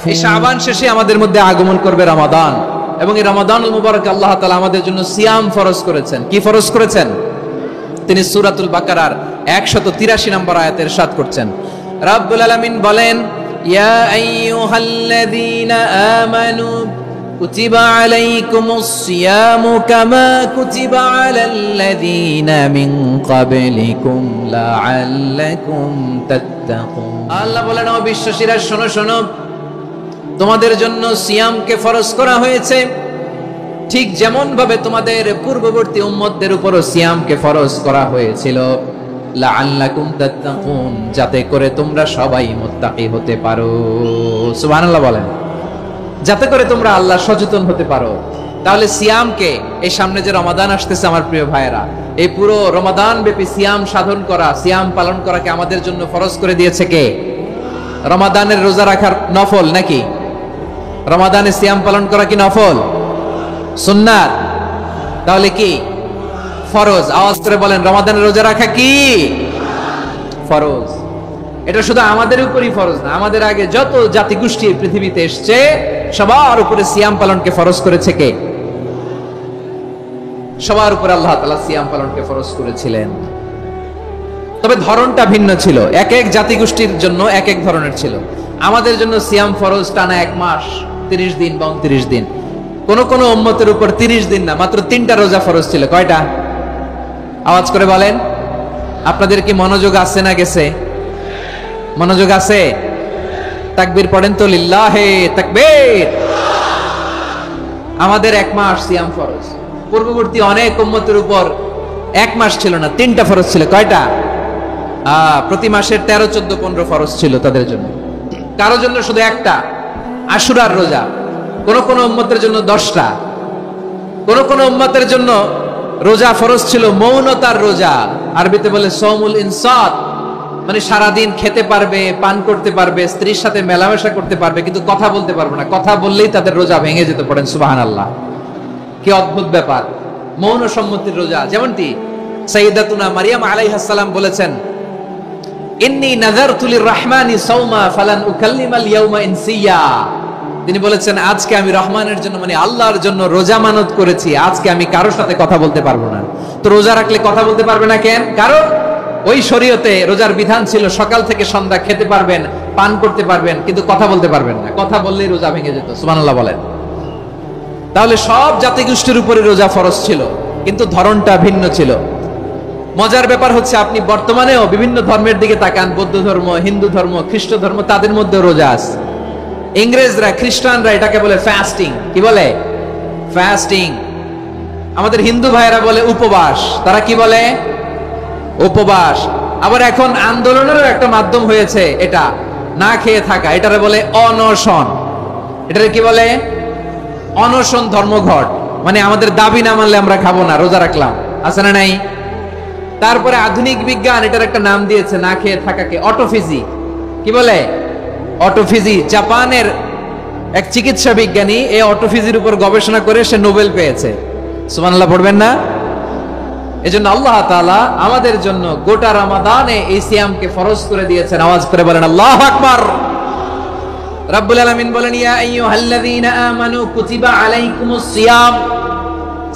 এই শাবান শেষে আমাদের মধ্যে আগমন করবে রমাদান, এবং এই রমাদানুল মুবারকে আল্লাহ তাআলা আমাদের জন্য সিয়াম ফরজ করেছেন। কি ফরজ করেছেন? তিনি সূরাতুল বাকারার 183 নম্বর আয়াতে ইরশাদ করছেন, রাব্বুল আলামিন বলেন, ইয়া আইয়ুহাল্লাযীনা আমানু কুতিবা আলাইকুমুস সিয়ামু কামা কুতিবা আলাল্লাযীনা মিন ক্বাবলিকুম লাআল্লাকুম তাত্তাকুন। আল্লাহ বলেন, ও বিশ্বাসীরা শোনো শোনো, তোমাদের জন্য সিয়ামকে ফরজ করা হয়েছে, ঠিক যেমন ভাবে তোমাদের পূর্ববর্তী উম্মতদের উপরও সিয়ামকে ফরজ করা হয়েছিল, লাআল্লাকুম তাত্তাকুন, যাতে করে তোমরা সবাই মুত্তাকি হতে পারো। সুবহানাল্লাহ বলেন, যাতে করে তোমরা আল্লাহ সচেতন হতে পারো। তাহলে সিয়ামকে, এই সামনে যে রমাদান আসতেছে আমার প্রিয় ভাইয়েরা, এই পুরো রমাদান ব্যাপী সিয়াম সাধন করা, সিয়াম পালন করাকে আমাদের জন্য ফরজ করে দিয়েছে কে? রমাদানের রোজা রাখার নফল নাকি? রমাদানে সিয়াম পালন করা কি নফল? সুন্নাত? তাহলে কি ফরজ? আওয়াজ করে বলেন, রমাদানের রোজা রাখা কি ফরজ? এটা শুধু আমাদের উপরই ফরজ না, আমাদের আগে যত জাতিগোষ্ঠী পৃথিবীতে এসছে সবার উপরে সিয়াম পালনকে ফরজ করেছে কে? সবার উপরে আল্লাহ তাআলা সিয়াম পালনকে ফরজ করেছিলেন। তবে ধরনটা ভিন্ন ছিল, এক এক জাতিগোষ্ঠীর জন্য এক এক ধরনের ছিল। আমাদের জন্য সিয়াম ফরজ টানা 1 মাস 30 দিন বা 29 দিন। কোন কোন উম্মতের উপর 30 দিন না, মাত্র 3টা রোজা ফরজ ছিল। কয়টা? আওয়াজ করে বলেন। আপনাদের কি মনোযোগ আছে না গেছে? মনোযোগ আছে? তাকবীর পড়েন তো, লিল্লাহে তাকবীর। আমাদের 1 মাস সিয়াম ফরজ। পূর্ববর্তী অনেক উম্মতের উপর 1 মাস ছিল না, 3টা ফরজ ছিল। কয়টা? প্রতি মাসের 13, 14, 15 ফরজ ছিল তাদের জন্য। কারো জন্য শুধু একটা, আশুরার রোজা। কোন কোন উম্মতের জন্য 10টা। কোন কোন উম্মতের জন্য রোজা ফরজ ছিল মৌনতার রোজা, আরবিতে বলে সওমুল ইনসাত, মানে সারাদিন খেতে পারবে, পান করতে পারবে, স্ত্রীর সাথে মেলামেশা করতে পারবে, কিন্তু কথা বলতে পারবে না। কথা বললেই তাদের রোজা ভেঙে যেত। পড়েন সুবহানাল্লাহ। কি অদ্ভুত ব্যাপার! মৌন সম্মতির রোজা। যেমনটি সাইয়্যিদাতুনা মারিয়াম আলাইহিস সালাম বলেছেন, ইন্নী নাযারতু লির-রাহমানি সাওমা ফালান উকাল্লিমাল ইয়াওমা ইনসিয়া। তিনি বলেছেন, আজকে আমি রহমানের জন্য, মানে আল্লাহর জন্য রোজা মানত করেছি, আজকে আমি কারোর সাথে কথা বলতে পারবো না। তো রোজা রাখলে কথা বলতে পারবে না কেন? কারণ ওই শরীয়তে রোজার বিধান ছিল সকাল থেকে সন্ধ্যা খেতে পারবেন, পান করতে পারবেন, কিন্তু কথা বলতে পারবেন না। কথা বললেই রোজা ভেঙে যেত। সুবহানাল্লাহ বলেন। তাহলে সব জাতিগোষ্ঠীর উপরে রোজা ফরজ ছিল, কিন্তু ধরনটা ভিন্ন ছিল। মজার ব্যাপার হচ্ছে, আপনি বর্তমানেও বিভিন্ন ধর্মের দিকে তাকান, বৌদ্ধ ধর্ম, হিন্দু ধর্ম, খ্রিস্ট ধর্ম, তাদের মধ্যে রোজা আছে। ইংরেজরা, খ্রিস্টানরা এটাকে বলে ফাস্টিং। কি বলে? ফাস্টিং। আমাদের হিন্দু ভাইয়েরা বলে উপবাস। তারা কি বলে? উপবাস। আবার এখন আন্দোলনেরও একটা মাধ্যম হয়েছে এটা, না খেয়ে থাকা। এটারে বলে অনশন। এটারে কি বলে? অনশন ধর্মঘট। মানে আমাদের দাবি না মানলে আমরা খাবো না, রোজা রাখলাম। আছে না নাই? তারপরে আধুনিক বিজ্ঞান এটার একটা নাম দিয়েছে না খেয়ে থাকাকে, অটোফিজি। কি বলে? অটোফিজি। জাপানের এক চিকিৎসা বিজ্ঞানী এই অটোফিজির উপর গবেষণা করে সে নোবেল পেয়েছে। সুবহানাল্লাহ পড়বেন না? এজন্য আল্লাহ তাআলা আমাদের জন্য গোটা রমাদানে এই সিয়ামকে ফরজ করে দিয়েছেন। আওয়াজ করে বলেন আল্লাহু আকবার। রাব্বুল আলামিন বলেন, ইয়া আইয়ুহাল্লাযীনা আমানু কুতিবা আলাইকুমুস সিয়াম।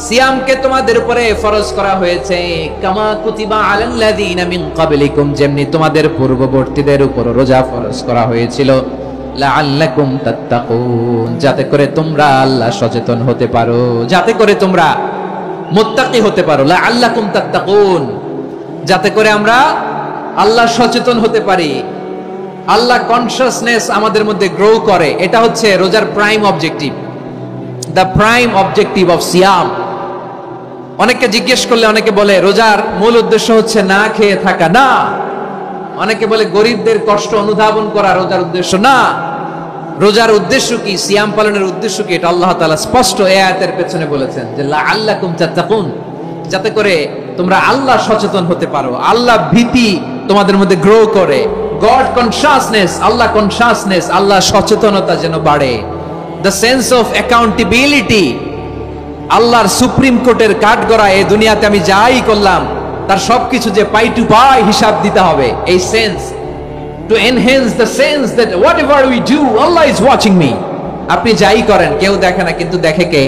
সিয়ামকে তোমাদের উপরে ফরজ করা হয়েছে, কামা কুতিবা আলাল্লাযীনা মিন ক্বাবলিকুম, যেমনি তোমাদের পূর্ববর্তীদের উপর রোজা ফরজ করা হয়েছিল, লাআল্লাকুম তাত্তাকুন, যাতে করে তোমরা আল্লাহ সচেতন হতে পারো, যাতে করে তোমরা মুত্তাকি হতে পারো। লাআল্লাকুম তাত্তাকুন, যাতে করে আমরা আল্লাহ সচেতন হতে পারি, আল্লাহ কনসিয়াসনেস আমাদের মধ্যে গ্রো করে। এটা হচ্ছে রোজার prime objective, the prime objective of siyam. অনেককে জিজ্ঞেস করলে অনেকে বলে রোজার মূল উদ্দেশ্য হচ্ছে না খেয়ে থাকা। না। অনেকে বলে গরিবদের কষ্ট অনুধাবন করা রোজার উদ্দেশ্য। না। রোজার উদ্দেশ্য কি? সিয়াম পালনের উদ্দেশ্য কি? এটা আল্লাহ তাআলা স্পষ্ট এই আয়াতের পেছনে বলেছেন যে লাআল্লাকুম তাত্তাকুন, যাতে করে তোমরা আল্লাহ সচেতন হতে পারো, আল্লাহ ভীতি তোমাদের মধ্যে গ্রো করে, গড কনসিয়াসনেস, আল্লাহ কনসিয়াসনেস, আল্লাহ সচেতনতা যেন বাড়ে, দ্য সেন্স অফ অ্যাকাউন্টেবিলিটি, আল্লাহর সুপ্রিম কোর্টের কাঠগড়া এই দুনিয়াতে আমি যাই করলাম তার সবকিছু যে পাই টু পাই হিসাব দিতে হবে, এই sense to enhance the sense that whatever we do, Allah is watching me. আপনি যাই করেন কেউ দেখে না, কিন্তু দেখে কে?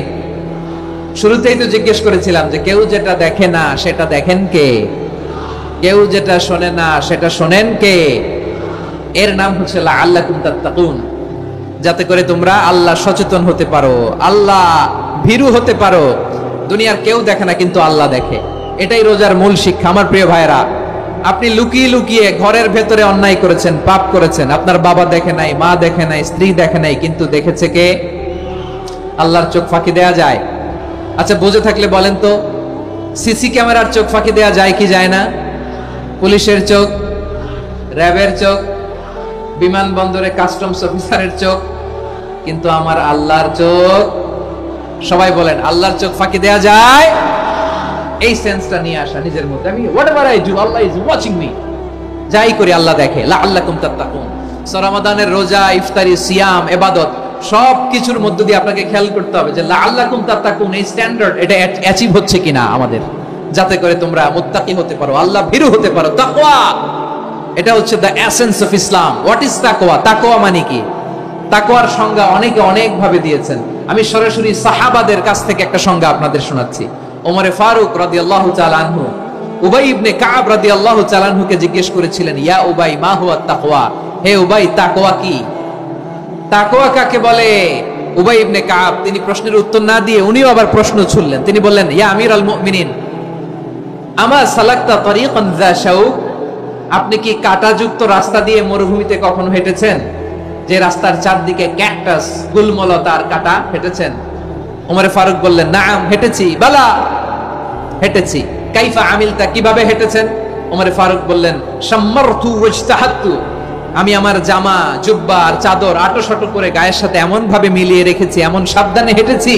শুরুতেই তো জিজ্ঞেস করেছিলাম যে কেউ যেটা দেখে না সেটা দেখেন কে? কেউ যেটা শোনে না সেটা শোনেন কে? এর নাম হচ্ছে লাআল্লাকুম তাত্তাকুন, যাতে করে তোমরা আল্লাহ সচেতন হতে পারো, আল্লাহ ভীরু হতে পারো। দুনিয়ার কেউ দেখে না, কিন্তু আল্লাহ দেখে। এটাই রোজার মূল শিক্ষা। আমার প্রিয় ভাইরা, আপনি লুকিয়ে লুকিয়ে ঘরের ভেতরে অন্যায় করেছেন, পাপ করেছেন, আপনার বাবা দেখে নাই, মা দেখে নাই, স্ত্রী দেখে নাই, কিন্তু দেখেছে কে? আল্লাহর চোখ ফাঁকি দেয়া যায়? আচ্ছা, বুঝে থাকলে বলেন তো, সিসি ক্যামেরার চোখ ফাঁকি দেয়া যায় কি যায় না? পুলিশের চোখ, র্যাবের চোখ, বিমানবন্দরে কাস্টমস অফিসারের চোখ, কিন্তু আমার আল্লাহর চোখ? সবাই বলেন, আল্লাহর চোখ ফাঁকি দেয়া যায়? এই সেন্সটা নিয়ে আসা নিজের মধ্যে, আমি whatever I do Allah is watching me, যাই করি আল্লাহ দেখে। লাআল্লাকুম তাত্তাকুন। রমাদানের রোজা, ইফতারি, সিয়াম, ইবাদত সব কিছুর মধ্য দিয়ে আপনাকে খেয়াল করতে হবে যে লাআল্লাকুম তাত্তাকুন এই স্ট্যান্ডার্ড এটা অ্যাচিভ হচ্ছে কিনা আমাদের, যাতে করে তোমরা মুত্তাকি হতে পারো, আল্লাহ ভীরু হতে পারো। তাকওয়া, এটা হচ্ছে the essence of Islam. What is তাকওয়া? তাকওয়া মানে কি? তাকওয়ার সংজ্ঞা অনেকে অনেক ভাবে দিয়েছেন। আমি সরাসরি সাহাবাদের কাছ থেকে একটা সংজ্ঞা আপনাদের শোনাচ্ছি। ওমরে ফারুক রাদিয়াল্লাহু তাআলা আনহু উবাই ইবনে কাব রাদিয়াল্লাহু তাআলা আনহুকে জিজ্ঞেস করেছিলেন, ইয়া উবাই মা হুয়া তাকওয়া? হে উবাই, তাকওয়া কি? তাকওয়া কাকে বলে? উবাই ইবনে কাব তিনি প্রশ্নের উত্তর না দিয়ে উনিও আবার প্রশ্ন ছুড়লেন। তিনি বললেন, ইয়া আমিরুল মুমিনিন, আমা সালাকতা তারিকান যা শাউক? আপনি কি কাঁটাযুক্ত রাস্তা দিয়ে মরুভূমিতে কখনো হেঁটেছেন, যে রাস্তার চারদিকে ক্যাকটাস, গুলমলতার কাঁটা, হেঁটেছেন? ওমরে ফারুক বললেন, নাম, হেঁটেছি। বালা, হেঁটেছি। কাইফা আমিলতা, কিভাবে হেঁটেছেন? ওমরে ফারুক বললেন, শাম্মারতু ওয়াজতাহাতু, আমি আমার জামা, জুব্বা আর চাদর আটোসাটো করে গায়ের সাথে এমন ভাবে মিলিয়ে রেখেছি, এমন সাবধানে হেঁটেছি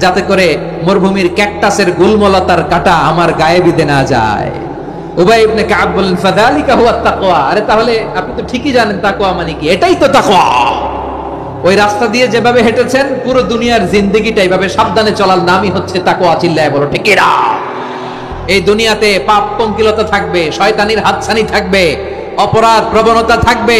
যাতে করে মরুভূমির ক্যাকটাসের গুলমলতার কাঁটা আমার গায়ে বিঁধে না যায়। উবাই ইবনে কাব বললেন, ফাযালিকা হুয়া তাকওয়া। আরে তাহলে আপনি তো ঠিকই জানেন তাকওয়া মানে কি, এটাই তো তাকওয়া। ওই রাস্তা দিয়ে যেভাবে হেঁটেছেন, পুরো দুনিয়ার জিন্দেগিটা এইভাবে সাবধানে চলার নামই হচ্ছে তাকওয়া। চিল্লায় বলো ঠিক কিনা? এই দুনিয়াতে পাপ পঙ্কিলতা থাকবে, শয়তানির হাতছানি থাকবে, অপরাধ প্রবণতা থাকবে,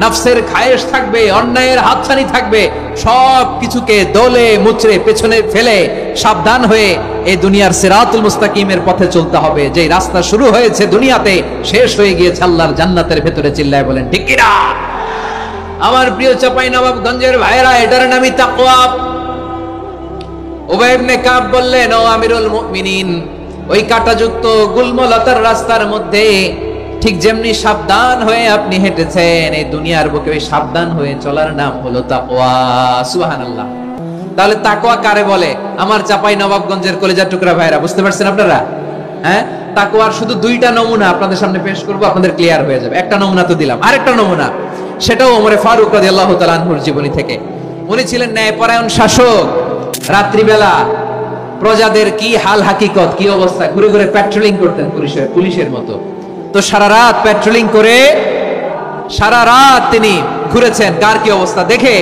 নফসের খায়েশ থাকবে, অন্যায়ের হাতছানি থাকবে। সব কিছুকে দলে মুচড়ে পেছনে ফেলে সাবধান হয়ে এই দুনিয়ার সিরাতুল মুস্তাকিমের পথে চলতে হবে। যে রাস্তা শুরু হয়েছে দুনিয়াতে, শেষ হয়ে গিয়েছে আল্লাহর জান্নাতের ভেতরে। চিল্লায় বলেন ঠিক কিনা? আমার প্রিয় চাঁপাইনবাবগঞ্জের ভাইরা, এটার নামই তাকওয়া। উবাই ইবনে কাব বললেন, ও আমিরুল মুমিনিন, ওই কাঁটাযুক্ত গুলমলতার রাস্তার মধ্যে ঠিক যেমনি সাবধান হয়ে আপনি হেঁটেছেন, এই দুনিয়ার বুকে ওই সাবধান হয়ে চলার নাম হলো তাকওয়া। সুবহানাল্লাহ। তাহলে তাকওয়া কারে বলে? আমার চাঁপাইনবাবগঞ্জের কলিজার টুকরা ভাইরা, বুঝতে পারছেন আপনারা? হ্যাঁ, তাকওয়ার শুধু দুইটা নমুনা আপনাদের সামনে পেশ করব, আপনাদের ক্লিয়ার হয়ে যাবে। একটা নমুনা তো দিলাম, আরেকটা নমুনা, সেটাও ওমরে ফারুক রাদিয়াল্লাহু তাআলা আনহুর জীবনী থেকে। উনি ছিলেন ন্যায়পরায়ণ শাসক। রাত্রিবেলা প্রজাদের কি হাল হাকিকত, কি অবস্থা, ঘুরে ঘুরে প্যাট্রোলিং করতেন পুলিশের মতো। তো সারা রাত প্যাট্রোলিং করে সারা রাত তিনি ঘুরেছেন কার কি অবস্থা দেখে,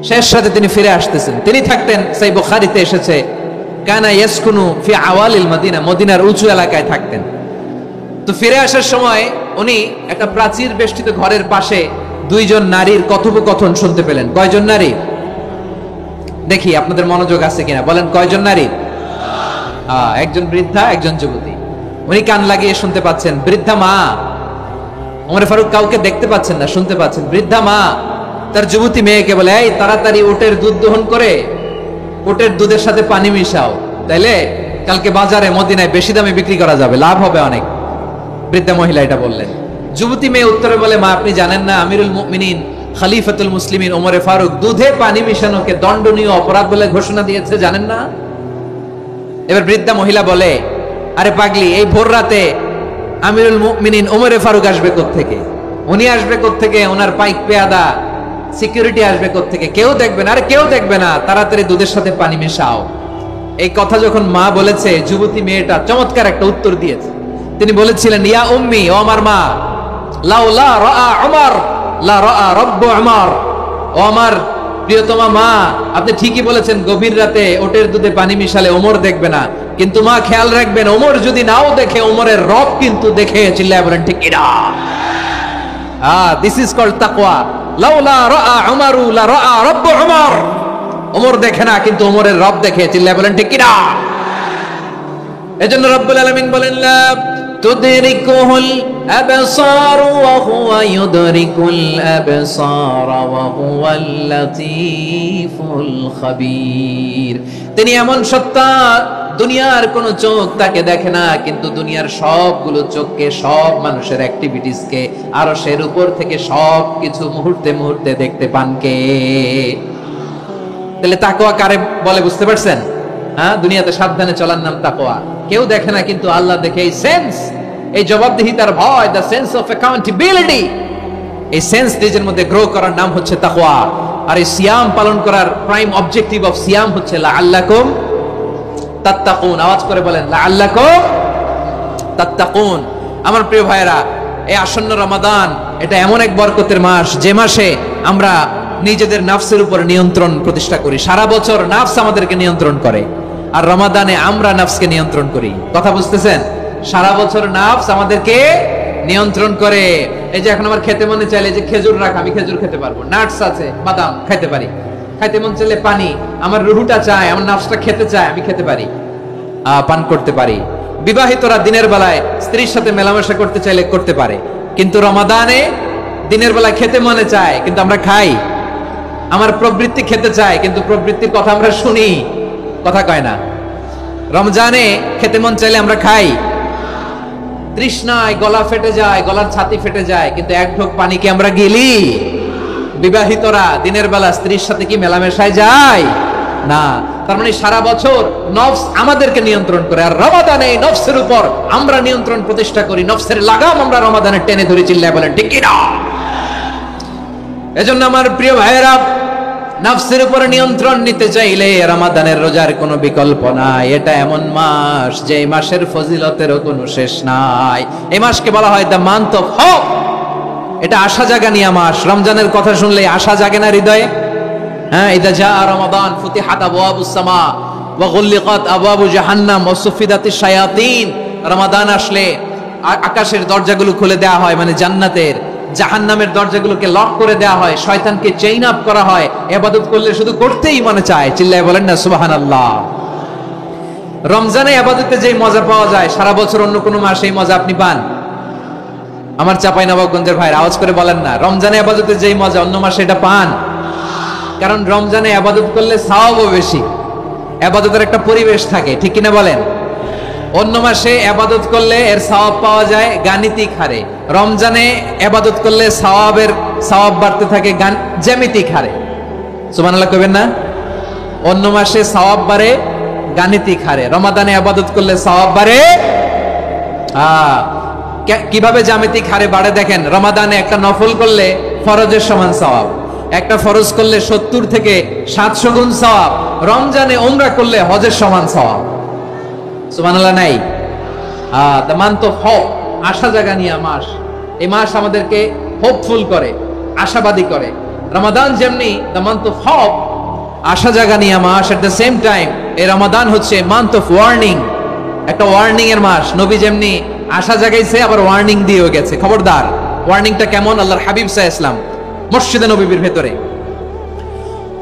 শেষ রাতে তিনি ফিরে আসতেছেন। তিনি থাকতেন, সেই বুখারীতে এসেছে, কানা ইয়াসকুনু ফি আওয়ালিল মদিনা, মদিনার উঁচু এলাকায় থাকতেন। তো ফিরে আসার সময় উনি একটা প্রাচীর বেষ্টিত ঘরের পাশে দুইজন নারীর কথোপকথন শুনতে পেলেন। কয়জন নারী? দেখি আপনাদের মনোযোগ আছে কিনা, বলেন কয়জন নারী? একজন বৃদ্ধা, একজন যুবতী। উনি কান লাগিয়ে শুনতে পাচ্ছেন। বৃদ্ধা মা, ওমর ফারুক কাউকে দেখতে পাচ্ছেন না, শুনতে পাচ্ছেন। বৃদ্ধা মা তার যুবতী মেয়েকে বলে, এই তাড়াতাড়ি উটের দুধ দহন করে উটের দুধের সাথে পানি মিশাও, তাইলে কালকে বাজারে মদিনায় বেশি দামে বিক্রি করা যাবে, লাভ হবে অনেক। বৃদ্ধা মহিলা এটা বললেন। যুবতী মেয়ে উত্তরে বলে, মা আপনি জানেন না আমিরুল মুমিনিন খলিফাতুল মুসলিমিন ওমরে ফারুক দুধে পানি মিশানোকে দণ্ডনীয় অপরাধ বলে ঘোষণা দিয়েছে, জানেন না? এবার বৃদ্ধা মহিলা বলে, আরে পাগলি, এই ভোর রাতে আমিরুল মুমিনিন ওমরে ফারুক আসবে কোত্থেকে? উনি আসবে কোত্থেকে? ওনার পাইক পেয়াদা সিকিউরিটি আসবে কোত্থেকে? কেউ দেখবে না। আরে কেউ দেখবে না, তাড়াতাড়ি দুধের সাথে পানি মেশাও। এই কথা যখন মা বলেছে, যুবতী মেয়েটা চমৎকার একটা উত্তর দিয়েছে। তিনি বলেছিলেন, ইয়া উম্মি, ও আমার মা, লাউলা রাআ উমর লা রাআ রব্বু উমর, ও আমার প্রিয়তমা মা, আপনি ঠিকই বলেছেন, গভীর রাতে ওটের দুধে পানি মিশালে ওমর দেখবে না, কিন্তু মা খেয়াল রাখবেন, ওমর যদি নাও দেখে, ওমরের রব কিন্তু দেখে। চিল্লায় বলেন ঠিক কিনা? দিস ইজ কল্ড তাকওয়া। লাউলা রাআ উমারু লা রাআ রাব্বু উমর। ওমর দেখে না, কিন্তু ওমরের রব দেখে। চিল্লায় বলেন ঠিক কি না? এজন্য রব্বুল আলামিন বলেন লা তুদরিকুহুল আবসার ওয়া হুয়া ইউদরিকুল আবসার ওয়া হুয়াল লাতীফুল খাবীর। তিনি এমন সত্তা, দুনিয়ার কোন চোখ তাকে দেখে না, কিন্তু দুনিয়ার সবগুলো চোখকে, সব মানুষের অ্যাক্টিভিটিসকে, আরশের উপর থেকে সবকিছু মুহূর্তে মুহূর্তে দেখতে পান কে? তাহলে তাকওয়া কারে বলে বুঝতে পারছেন? হ্যাঁ, দুনিয়াতে সাবধানে চলার নাম তাকওয়া। কেউ দেখে না, কিন্তু আল্লাহ দেখে। এই সেন্স, এই জবাবদিহিতার ভয়, দ্য সেন্স অফ অ্যাকাউন্টেবিলিটি, এই সেন্স নিজের মধ্যে গ্রো করার নাম হচ্ছে তাকওয়া। আর এই সিয়াম পালন করার প্রাইম অবজেক্টিভ অফ সিয়াম হচ্ছে লাআল্লাকুম তাত্তাকুন। আওয়াজ করে বলেন লাআল্লাকুম তাত্তাকুন। আমার প্রিয় ভাইরা, এই আসন্ন রমাদান এটা এমন এক বরকতের মাস, যে মাসে আমরা নিজেদের নাফসের উপর নিয়ন্ত্রণ প্রতিষ্ঠা করি। সারা বছর নাফস আমাদেরকে নিয়ন্ত্রণ করে, আর রমাদানে আমরা নাফসকে নিয়ন্ত্রণ করি। কথা বুঝতেছেন? সারা বছর নাফস আমাদেরকে নিয়ন্ত্রণ করে। এই যে এখন আমার খেতে মনে চাইলে যে খেজুর রাখ, আমি খেজুর খেতে পারবো, নাটস আছে, বাদাম খাইতে পারি। খাইতে মন চাইলে পানি, আমার রুহুটা চায়, আমার নাফসটা খেতে চায়, আমি খেতে পারি, পান করতে পারি। বিবাহিতরা দিনের বেলায় স্ত্রীর সাথে মেলামেশা করতে চাইলে করতে পারে, কিন্তু রমাদানে দিনের বেলায় খেতে মনে চায়, কিন্তু আমরা খাই। আমার প্রবৃত্তি খেতে চায়, কিন্তু প্রবৃত্তির কথা আমরা শুনি, কথা কয় না। রমজানে খেতে মন চাইলে আমরা খাই, তৃষ্ণায় গলা ফেটে যায়, গলার ছাতি ফেটে যায়, কিন্তু এক ঢোক পানিকে আমরা গিলি। বিবাহিতরা দিনের বেলা স্ত্রীর সাথে কি মেলামেশায় যায়? না। তার মানে সারা বছর নফস আমাদেরকে নিয়ন্ত্রণ করে, আর রমাদানে নফসের উপর আমরা নিয়ন্ত্রণ প্রতিষ্ঠা করি। নফসের লাগাম আমরা রমাদানে টেনে ধরে। চিল্লায় বলেন ঠিক কি না? এজন্য আমার প্রিয় ভাইয়েরা, নফসের উপর নিয়ন্ত্রণ নিতে চাইলে রমাদানের রোজার কোনো বিকল্প নাই। এটা এমন মাস, যে মাসের ফজিলতেরও কোনো শেষ নাই। এই মাসকে বলা হয় দ্য মান্থ অফ হোপ। এটা আশা জাগানিয়া মাস। রমজানের কথা শুনলে আশা জাগে না হৃদয়ে? হ্যাঁ, ইদা জা রমাদান ফুতিহাত আবওয়াবুস সামা ওয়া গুল্লিকাত আবওয়াবু জাহান্নাম ওয়া সুফিদাতিশ শায়াতিন। রমাদান আসলে আকাশের দরজাগুলো খুলে দেওয়া হয়, মানে জান্নাতের। জাহান্নামের দরজাগুলোকে লক করে দেওয়া হয়, শয়তানকে চেইন আপ করা হয়। ইবাদত করলে শুধু করতেই মনে চায়। চিল্লায় বলেন না সুবহানাল্লাহ। রমজানে ইবাদতে যেই মজা পাওয়া যায়, সারা বছর অন্য কোনো মাসে এই মজা আপনি পান? আমার চাঁপাইনবাবগঞ্জের ভাইরা আওয়াজ করে বলেন না, রমজানে ইবাদতে যেই মজা অন্য মাসে এটা পান? কারণ রমজানে ইবাদত করলে সওয়াবও বেশি, ইবাদতের একটা পরিবেশ থাকে, ঠিক কিনা বলেন? অন্য মাসে ইবাদত করলে এর সওয়াব পাওয়া যায় গাণিতিক হারে, রমজানে ইবাদত করলে সওয়াব বাড়তে থাকে জ্যামিতিক হারে। সুবহানাল্লাহ কইবেন না? অন্য মাসে সওয়াব বাড়ে গাণিতিক হারে, রমাদানে ইবাদত করলে সওয়াব বাড়ে কিভাবে জ্যামিতিক হারে বাড়ে দেখেন। রমাদানে একটা নফল করলে ফরজের সমান সওয়াব, একটা ফরজ করলে 70 থেকে 700 গুণ সওয়াব। রমজানে উমরা করলে হজের সমান সওয়াব। সুবহানাল্লাহ নাই? দ্য মান্থ অফ হোপ, আশা জাগানিয়া মাস। এই মাস আমাদেরকে হোপফুল করে, আশাবাদী করে। রমাদান যেমনি দ্য মান্থ অফ হোপ, আশা জাগানিয়া মাস, এট দ্য সেম টাইম এই রমাদান হচ্ছে মান্থ অফ ওয়ার্নিং, একটা ওয়ার্নিং এর মাস। নবী যেমনি আশা জাগাইছে, আবার ওয়ার্নিং দিয়েও গেছে, খবরদার। ওয়ার্নিংটা কেমন? আল্লাহর হাবিব সাল্লাল্লাহু আলাইহি ওয়াসাল্লাম মসজিদে নববীর ভেতরে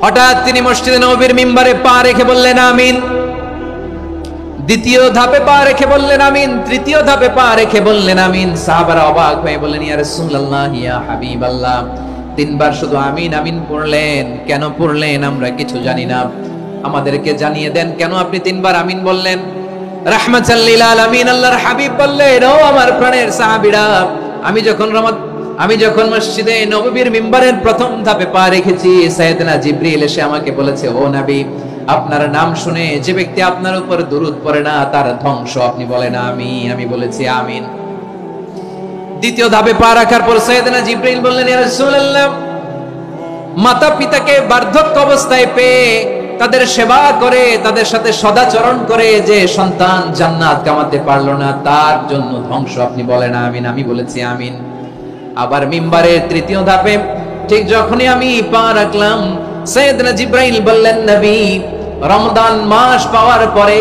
হঠাৎ তিনি মসজিদে নববীর মিম্বারে পা রেখে বললেন আমিন। দ্বিতীয় ধাপে পা রেখে বললেন আমিন, তৃতীয় ধাপে পা রেখে বললেন আমিন। সাহাবারা অবাক হয়ে বললেন ইয়া রাসূলুল্লাহ, ইয়া হাবিবাল্লাহ, তিনবার শুধু আমিন আমিন পড়লেন, কেন পড়লেন আমরা কিছু জানি না, আমাদেরকে জানিয়ে দেন কেন আপনি তিনবার আমিন বললেন। রাহমাতাল লিল আলামিন আল্লাহর হাবিব বললেন, ও আমার প্রাণের সাহাবীরা, আমি যখন মসজিদে নববীর মিম্বারের প্রথম ধাপে পা রেখেছি, সাইয়েদনা জিবরিল এসে আমাকে বলেছে, ও নবী, আপনার নাম শুনে যে ব্যক্তি আপনার উপর দুরূদ পড়ে না তার ধ্বংস। আপনি বলেন আমিন। আমি বলেছি আমিন। দ্বিতীয় ধাপে পা রাখার পর সাইয়েদনা জিবরিল বললেন, ইয়া রাসূলুল্লাহ, মাতা পিতাকে বার্ধক্য অবস্থায় পেয়ে তাদের সেবা করে, তাদের সাথে সদাচরণ করে যে সন্তান জান্নাত কামাতে পারলো না, তার জন্য ধ্বংস। আপনি বলেন আমিন। আমি বলেছি আমিন। আবার মিম্বারের তৃতীয় ধাপে ঠিক যখনই আমি পা রাখলাম, সাইয়েদনা জিবরাইল বললেন, নবী, রমজান মাস পাওয়ার পরে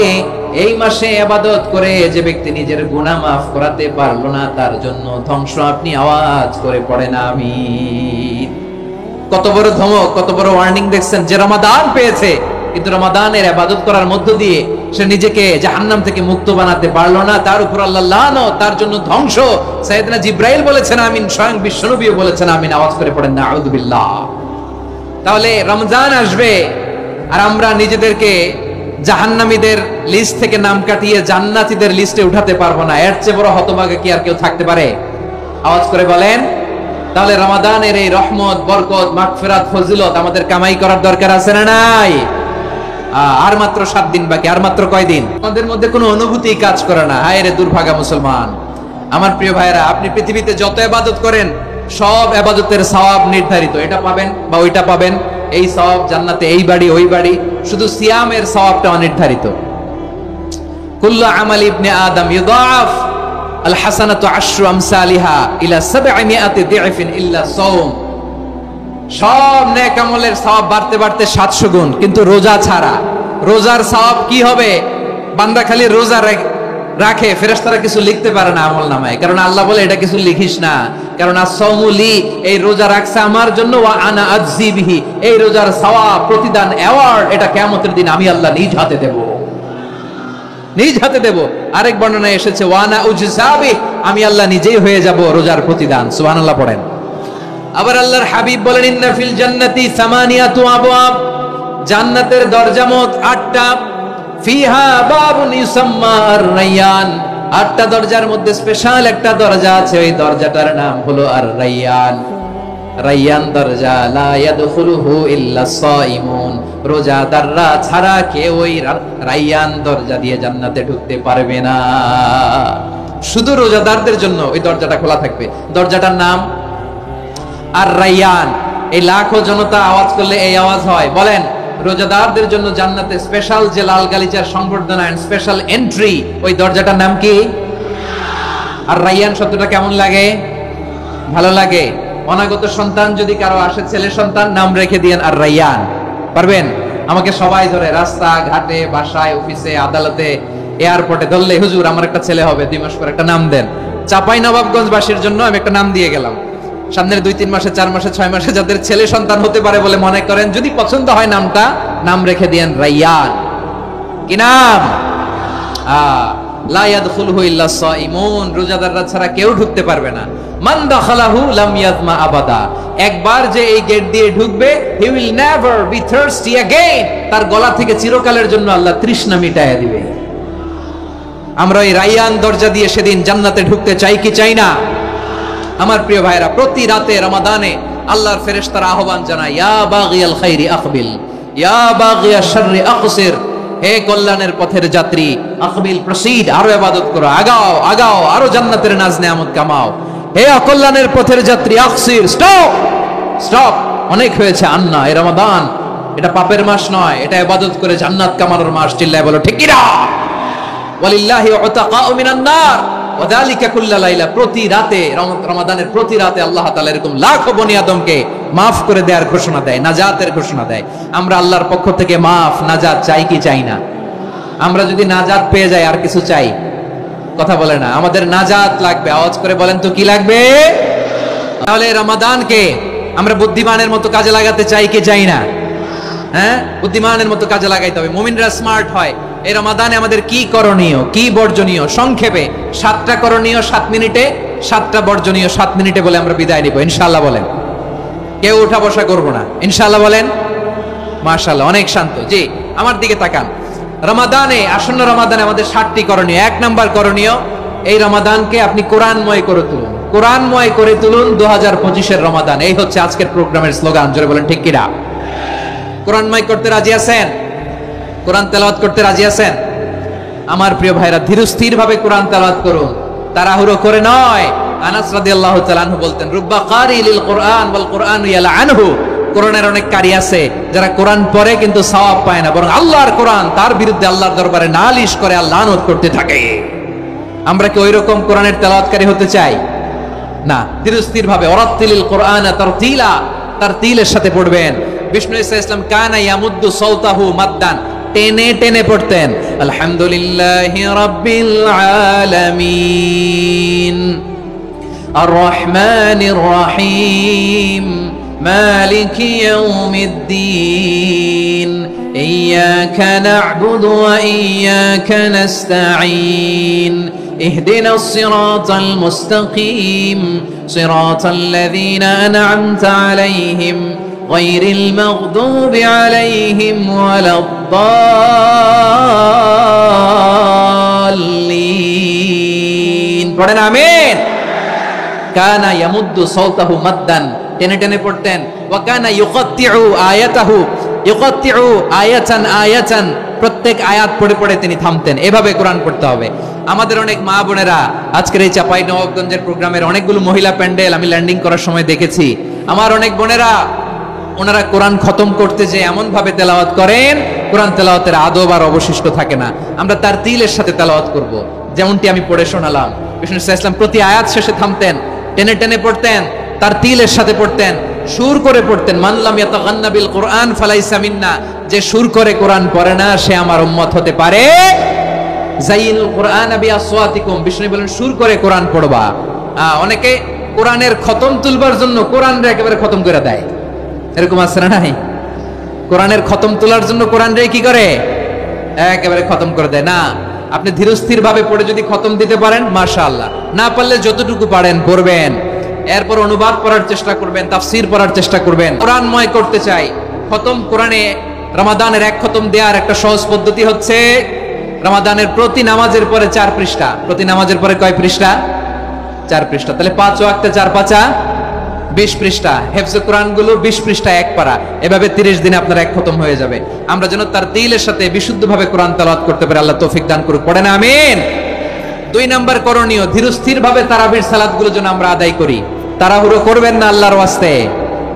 এই মাসে ইবাদত করে যে ব্যক্তি নিজের গুনাহ মাফ করাতে পারলো না, তার জন্য ধ্বংস আপনি আওয়াজ করে পড়েন আমিন। কত বড় ধমক, কত বড় ওয়ার্নিং দেখছেন, যে রমাদান পেয়েছে কিন্তু রমাদানের ইবাদত করার মধ্য দিয়ে সে নিজেকে জাহান্নাম থেকে মুক্ত বানাতে পারলো না, তার উপর আল্লাহ লানত, তার জন্য ধ্বংস। সাইয়েদনা জিবরাইল বলেছেন আমিন, স্বয়ং বিশ্বনবীও বলেছেন আমিন। আওয়াজ করে পড়েন না আউযু বিল্লাহ। তাহলে রমজান আসবে আর আমরা নিজেদেরকে জাহান্নামীদের লিস্ট থেকে নাম কাটিয়ে জান্নাতীদের লিস্টে উঠাতে পারবো না, এর চেয়ে বড় হতভাগা কি আর কেউ থাকতে পারে? আওয়াজ করে বলেন। তাহলে রমাদানের এই রহমত, বরকত, মাগফিরাত, ফজিলত আমাদের কামাই করার দরকার আছে না নাই? আর মাত্র 7 দিন বাকি, আর মাত্র কয়দিন? আমাদের মধ্যে কোনো অনুভূতি কাজ করে না। হায় রে দুর্ভাগা মুসলমান। আমার প্রিয় ভাইরা, আপনি পৃথিবীতে যত ইবাদত করেন সব ইবাদতের সওয়াব নির্ধারিত, এটা পাবেন বা ওইটা পাবেন, এই সওয়াব জান্নাতে, এই বাড়ি ওই বাড়ি। শুধু সিয়ামের সওয়াবটা অনির্ধারিত। কুল্লু আমাল ইবনে আদম ইউদাফ আল হাসানাতু আশরু আমসালিহা ইলা 700 দি'ফিন ইল্লা সাওম। সব নেক আমলের সওয়াব বাড়তে বাড়তে 700 গুণ, কিন্তু রোজা ছাড়া। রোজার সওয়াব কি হবে? বান্দা খালি রোজা রাখে, ফেরেশতারা কিছু লিখতে পারে না আমলনামায়, কারণ আল্লাহ বলে এটা কিছু লিখিস না, কারণ as-সাওমু লি, এই রোজা রাখছে আমার জন্য, ওয়া আনা আজজি বিহি, এই রোজার সওয়াব, প্রতিদান, অ্যাওয়ার্ড এটা কিয়ামতের দিন আমি আল্লাহ নিজ হাতে দেব, নিজ হাতে দেব। আরেক বর্ণনায় এসেছে ওয়া আনা উজজা বিহি, আমি আল্লাহ নিজেই হয়ে যাব রোজার প্রতিদান। সুবহানাল্লাহ পড়েন। আবার আল্লাহর হাবিব বলেন ইন্না ফিল জান্নাতি সামানিয়াতু আবওয়াব, জান্নাতের দরজা মোট 8টা। ফিহা বাবুন ইউসাম্মা আর-রায়্যান, 8টা দরজার মধ্যে স্পেশাল একটা দরজা আছে, ওই দরজাটার নাম হলো আর-রায়্যান। রায়্যান দরজা, লা ইয়াদখুলুহু ইল্লা সাইমুন, রোজাদাররা ছাড়া কেউ ওই রায়্যান দরজা দিয়ে জান্নাতে ঢুকতে পারবে না। শুধু রোজাদারদের জন্য ওই দরজাটা খোলা থাকবে। দরজাটার নাম আর-রায়্যান। এই লাখো জনতা আওয়াজ করলে এই আওয়াজ হয়। বলেন, রোজাদারদের জন্য জান্নাতে স্পেশাল যে লাল গালিচার সংবর্ধনা এন্ড স্পেশাল এন্ট্রি, ওই দরজাটার নাম কি? আর-রায়্যান শব্দটা কেমন লাগে? ভালো লাগে। অনাগত সন্তান যদি কারো আসে, ছেলে সন্তান, নাম রেখে দিয়েন আর-রায়্যান। পারবেন? আমাকে সবাই ধরে রাস্তা ঘাটে, বাসায়, অফিসে, আদালতে, এয়ারপোর্টে ধরলে, হুজুর আমার একটা ছেলে হবে, 2 মাস পর একটা নাম দেন। চাপাই নবাবগঞ্জবাসীর জন্য আমি একটা নাম দিয়ে গেলাম। সামনের 2-3 মাসে, 4 মাসে, 6 মাসে যাদের ছেলে সন্তান হতে পারে বলে মনে করেন, যদি পছন্দ হয় নামটা, নাম রেখে দিয়েন রায়্যান। কি নাম? লা ইয়াদখুলুহু ইল্লা সাইমুন, রোজাদাররা ছাড়া কেউ ঢুকতে পারবে না। মান দাখালাহু লাম ইয়াজমা আবাদা, একবার যে এই গেট দিয়ে ঢুকবে, he will never be thirsty again, তার গলা থেকে চিরকালের জন্য আল্লাহ তৃষ্ণা মিটায়া দিবে। আমরা এই রায়্যান দরজা দিয়ে সেদিন জান্নাতে ঢুকতে চাই কি চাই না? আমার প্রিয় ভাইরা, প্রতি রাতে রমাদানে আল্লাহর ফেরেশতারা আহ্বান জানায়, ইয়া বাগিয়াল খাইরি আকবিল, ইয়া বাগিয়াশ শাররি আকসির, হে কল্যাণের পথের যাত্রী, আকবিল, প্রসিড, আরো ইবাদত করো, আগাও আগাও, আরো জান্নাতের নাজ নেয়ামত কামাও। হে অকল্যাণের পথের যাত্রী, আকসির, স্টপ স্টপ, অনেক হয়েছে। আন্না, এই রমাদান এটা পাপের মাস নয়, এটা ইবাদত করে জান্নাত কামানোর মাস। চিল্লায় বলো ঠিক কি না? ওয়ালিল্লাহি উতাকাউ মিনান নার ওয়াযালিকা কুল্লা লাইলা, প্রতি রাতে, রমাদানের প্রতি রাতে আল্লাহ তাআলা এরকম লাখো বনি আদমকে মাফ করে দেওয়ার ঘোষণা দেয়, নাজাতের ঘোষণা দেয়। আমরা আল্লাহর পক্ষ থেকে মাফ, নাজাত চাই কি চাই না? আমরা যদি নাজাত পেয়ে যাই আর কিছু চাই? কথা বলে না। আমাদের নাজাত লাগবে। আওয়াজ করে বলেন তো কি লাগবে? তাহলে রমাদানকে আমরা বুদ্ধিমানের মতো কাজে লাগাতে চাই কি চাই না? হ্যাঁ, বুদ্ধিমানের মতো কাজে লাগাইতে হবে। মুমিনরা স্মার্ট হয়। এই রমাদানে আমাদের কি করণীয়, কি বর্জনীয়? সংক্ষেপে 7টা করণীয় 7 মিনিটে, 7টা বর্জনীয় 7 মিনিটে বলে আমরা বিদায় নিব ইনশাআল্লাহ। বলেন, কেউ উঠা বসা করবো না ইনশাআল্লাহ। বলেন মাশাআল্লাহ, অনেক শান্ত। জি, আমার দিকে তাকান। রমাদানে, আসন্ন রমাদানে আমাদের 7টি করণীয়। 1 নাম্বার করণীয়, এই রমাদানকে আপনি কোরআনময় করে তুলুন। কোরআনময় করে তুলুন 2025-এর রমাদান। এই হচ্ছে আজকের প্রোগ্রামের স্লোগান। জোরে বলেন ঠিক কিনা? কোরআনময় করতে রাজি আছেন? কোরআন তেলাওয়াত করতে রাজি আছেন? আমার প্রিয় ভাইরা, ধীরস্থির ভাবে কোরআন তেলাওয়াত করুন, তাড়াহুড়ো করে নয়। আনাস রাদিয়াল্লাহু তাআলা আনহু বলতেন, রুব্বা কারি লিল কোরআন ওয়াল কোরআনু ইয়ালআনহু, কোরআনের অনেক কারি আছে যারা কোরআন পড়ে কিন্তু সওয়াব পায় না, বরং আল্লাহর কোরআন তার বিরুদ্ধে আল্লাহর দরবারে নালিশ করে আর লানত করতে থাকে। আমরা কি ওইরকম কোরআনের তেলাওয়াতকারী হতে চাই? না। ধীরস্থির ভাবে, ওয়ারাত্তিলিল কোরআনা তারতিলা, তারতিলের সাথে পড়বেন। বিষ্ণু ইসা ইসলাম কানা ইয়ামুদ্দু সাওতাহু মাদ্দান, টেনে টেনে পড়তেন, আলহামদুলিল্লাহি রাব্বিল আলামিন আর রহমানির রহিম মালিকি ইয়াউমিদ্দিন ইয়্যাকা না'বুদু ওয়া ইয়্যাকা নাস্তাঈন اهدنا الصراط المستقيم صراط الذين أنعمت عليهم غير المغضوب عليهم ولا الضالين পড়েন আমিন। কানা ইয়ামুদ্দু সাওতাহু মাদ্দান, টেনে টেনে পড়তেন। ওয়া কানা ইউকাত্তিউ আয়াতাহু, ইউকাত্তিউ আয়াতান আয়াতান, প্রত্যেক আয়াত পড়ে পড়ে তিনি থামতেন। এভাবে কোরআন পড়তে হবে। আমাদের অনেক মা বোনেরা আজকের এই চাঁপাইনবাবগঞ্জের প্রোগ্রামের অনেকগুলো মহিলা প্যান্ডেল আমি ল্যান্ডিং করার সময় দেখেছি। আমার অনেক বোনেরা ওনারা কোরআন খতম করতে যে এমন ভাবে তেলাওয়াত করেন, কোরআন তেলাওয়াতের আদব আর অবশিষ্ট থাকে না। আমরা তার তিলের সাথে তেলাওয়াত করব, যেমনটি আমি পড়ে শোনালাম। বিষ্ণু ইসলাম প্রতি আয়াত শেষে থামতেন, টেনে টেনে পড়তেন, তার তিলের সাথে পড়তেন, সুর করে পড়তেন। মানলাম ইয়াতাগান্না বিল কোরআন ফালাইসা মিন্না, যে সুর করে কোরআন পড়ে না সে আমার উম্মত হতে পারে। যাইনুল কোরআন বিআসওয়াতিকুম, বিষ্ণু বলেন সুর করে কোরআন পড়বা। অনেকে কোরআনের খতম তুলবার জন্য কোরআনরে একেবারে খতম করে দেয়, এরকম আছে না নাই? কোরআনের খতম তোলার জন্য কোরআনরে কি করে একেবারে খতম করে দেয়। না, আপনি ধীরস্থির ভাবে পড়ে যদি খতম দিতে পারেন মাশাআল্লাহ, না পারলে যতটুকু পারেন পড়বেন, এরপর অনুবাদ পড়ার চেষ্টা করবেন, তাফসীর পড়ার চেষ্টা করবেন। কোরআনময় করতে চাই, খতম কোরআনে রমাদানের এক খতম দেওয়ার একটা সহজ পদ্ধতি হচ্ছে রমাদানের প্রতি নামাজের পরে 4 পৃষ্ঠা, প্রতি নামাজের পরে কয় পৃষ্ঠা? 4 পৃষ্ঠা। তাহলে 5 ওয়াক্তে 4 পাঁচা 20 পৃষ্ঠা। হেফজে কোরআন গুলো 20 পৃষ্ঠা এক পারা, এভাবে 30 দিনে আপনার এক খতম হয়ে যাবে। আমরা যেন তার তিলের সাথে বিশুদ্ধভাবে কোরআন তেলাওয়াত করতে পারি, আল্লাহ তৌফিক দান করুক। পড়েন আমিন। 2 নাম্বার করণীয়, ধীরস্থির ভাবে তারাবির সালাত গুলো যেন আমরা আদায় করি। তাড়াহুড়ো করবেন না আল্লাহর ওয়াস্তে,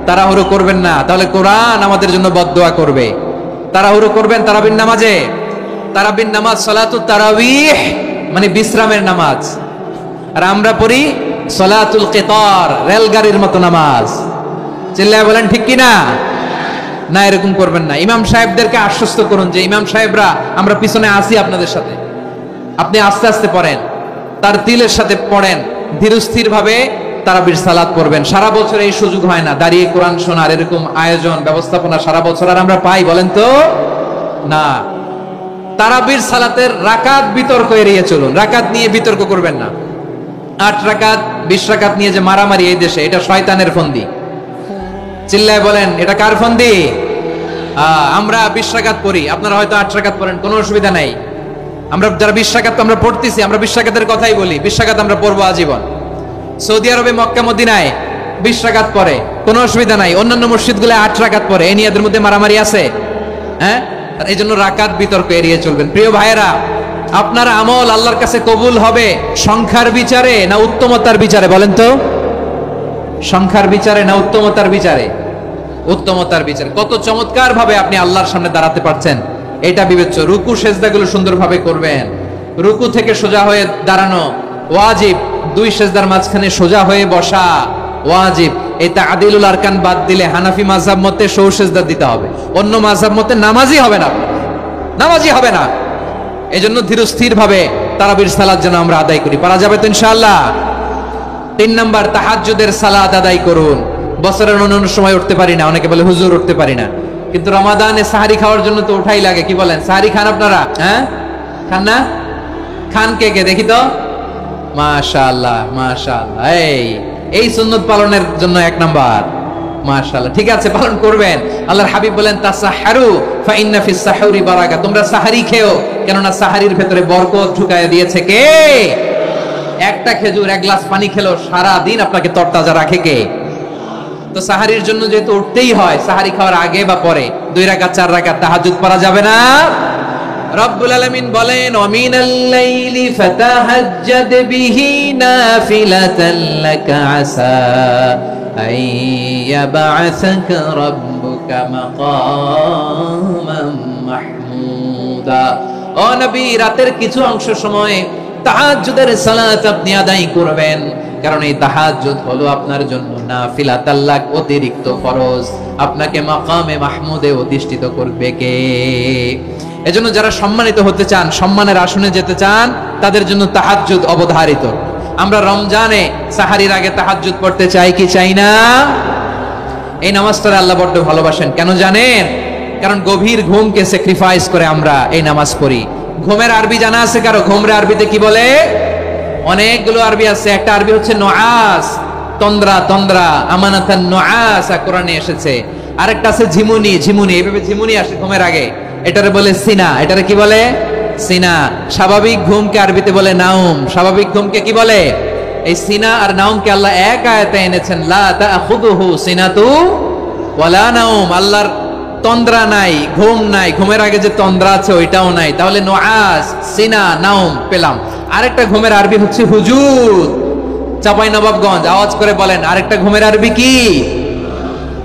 তাড়াহুড়ো করবেন না, তাহলে কোরআন আমাদের জন্য বদদোয়া করবে। তাড়াহুড়ো করবেন তারাবির নামাজে। তারাবির নামাজ সালাতুত তারাবিহ মানে বিশ্রামের নামাজ, আর আমরা পড়ি সালাতুল কিতার, রেলগাড়ির মতো নামাজ। চিল্লায় বলেন ঠিক কি না? না, এরকম করবেন না। ইমাম সাহেবদেরকে আশ্বস্ত করুন যে ইমাম সাহেবরা আমরা পিছনে আসি আপনাদের সাথে, আপনি আস্তে আস্তে পড়েন, তার তিলের সাথে পড়েন, ধীরস্থির ভাবে তারাবির সালাত পড়বেন। সারা বছর এই সুযোগ হয় না, দাঁড়িয়ে কোরআন শোনার এরকম আয়োজন ব্যবস্থাপনা সারা বছর আর আমরা পাই বলেন তো না। তারাবির সালাতের রাকাত বিতর্ক এড়িয়ে চলুন, রাকাত নিয়ে বিতর্ক করবেন না। 8 রাকাত 20 রাকাত নিয়ে যে মারামারি এই দেশে, এটা শয়তানের ফন্দি। চিল্লায় বলেন এটা কার ফন্দি? আমরা 20 রাকাত পড়ি, আপনারা হয়তো 8 রাকাত পড়েন, কোনো অসুবিধা নাই। আমরা যারা 20 রাকাত আমরা পড়তেছি, আমরা 20 রাকাতের কথাই বলি, 20 রাকাত আমরা পড়বো আজীবন। সৌদি আরবে মক্কা মদিনায় 20 রাকাত পড়ে, কোনো অসুবিধা নাই। অন্যান্য মসজিদগুলো 8 রাকাত পড়ে, এই নিয়ে এদের মধ্যে মারামারি আছে? হ্যাঁ, এই জন্য রাকাত বিতর্ক এড়িয়ে চলবেন। প্রিয় ভাইয়েরা, আপনার আমল আল্লাহর কাছে কবুল হবে সংখ্যার বিচারে না উত্তমতার বিচারে? বলেন তো, সংখ্যার বিচারে না উত্তমতার বিচারে? উত্তমতার বিচারে। কত চমৎকার ভাবে আপনি আল্লাহর সামনে দাঁড়াতে পারছেন এটা বিবেচ্য। রুকু সেজদাগুলো সুন্দরভাবে করবেন, রুকু থেকে সোজা হয়ে দাঁড়ানো ওয়াজিব, 2 সেজদার মাঝখানে সোজা হয়ে বসা ওয়াজিব। এই তা'দিলুল আরকান বাদ দিলে হানাফি মাযহাব মতে সৌ সেজদা দিতে হবে, অন্য মাযহাব মতে নামাজই হবে না, নামাজই হবে না। এজন্য ধীরস্থির ভাবে তারাবির সালাত যেন আমরা আদায় করি। পারা যাবে তো ইনশাআল্লাহ? 3 নাম্বার, তাহাজ্জুদের সালাত আদায় করুন। বছরের অন্যান্য সময় উঠতে পারি না, অনেকে বলে হুজুর উঠতে পারি না, কিন্তু রমাদানে সাহারি খাওয়ার জন্য তো ওঠাই লাগে। কি বলেন, সাহারি খান আপনারা? হ্যাঁ, খান না? খান কে কে দেখি তো? মাশাআল্লাহ মাশাআল্লাহ। এই সুন্নত পালনের জন্য 1 নাম্বার। মাশাআল্লাহ, ঠিক আছে, পালন করবেন। আল্লাহর হাবিব বলেন তাসাহহারু ফা ইন্না ফিস সাহুরি বারাকা, তোমরা সাহারি খেও, কেননা সাহারির ভেতরে বরকত ঢুকায় দিয়েছে কে? একটা খেজুর 1 গ্লাস পানি খেলো সারা দিন আপনাকে তরতাজা রাখে কে? তো সাহারির জন্য যেহেতু উঠতেই হয়, সাহারি খাওয়ার আগে বা পরে 2 রাকাত 4 রাকাত তাহাজ্জুদ পড়া যাবে না? রব্বুল আলামিন বলেন ওয়ামিনাল লাইলি ফাতাহাজ্জাদ বিহি নাফিলাতান লাকা আসা আইয়াবআসাকা রাব্বুকা মাকামান মাহমুদা। ও নবী, রাতের কিছু অংশ সময় তাহাজ্জুদের সালাত আপনি আদায় করবেন, কারণ এই তাহাজ্জুদ হলো আপনার জন্য নাফিলাতাল লাক, অতিরিক্ত ফরজ। আপনাকে মাকামে মাহমুদে অধিষ্ঠিত করবে কে? এজন্য যারা সম্মানিত হতে চান, সম্মানের আসনে যেতে চান, তাদের জন্য তাহাজ্জুদ অবধারিত। আমরা রমজানে সাহারির আগে তাহাজ্জুদ পড়তে চাই কি চাই না? এই নামাজটা আল্লাহ বড্ড ভালোবাসেন, কেন জানেন? কারণ গভীর ঘুমকে স্যাক্রিফাইস করে আমরা এই নামাজ পড়ি। ঘুমের আরবি জানা আছে কারো? ঘুমরে আরবিতে কি বলে? অনেকগুলো আরবি আছে। একটা আরবি হচ্ছে নুআস, তন্দ্রা, তন্দ্রা, আমানাতান নুআস কোরআনে এসেছে। আরেকটা আছে ঝিমুনি, ঝিমুনি, এইভাবে ঝিমুনি আসে ঘুমের আগে, এটারে বলে সিনা। এটারে কি বলে? সিনা। স্বাভাবিক ঘুমকে আরবিতে বলে নাউম। স্বাভাবিক ঘুমকে কি বলে? এই সিনা আর নাউমকে আল্লাহ এক আয়াতে এনেছেন, লা তাখুযুহু সিনাতু ওয়ালা নাউম। আল্লাহর তন্দ্রা নাই, ঘুম নাই, ঘুমের আগে যে তন্দ্রা আছে ওইটাও নাই। তাহলে নুআস, সিনা, নাউম পেলাম। আরেকটা ঘুমের আরবি হচ্ছে হুজুদ। চাঁপাইনবাবগঞ্জ আওয়াজ করে বলেন, আরেকটা ঘুমের আরবি কি?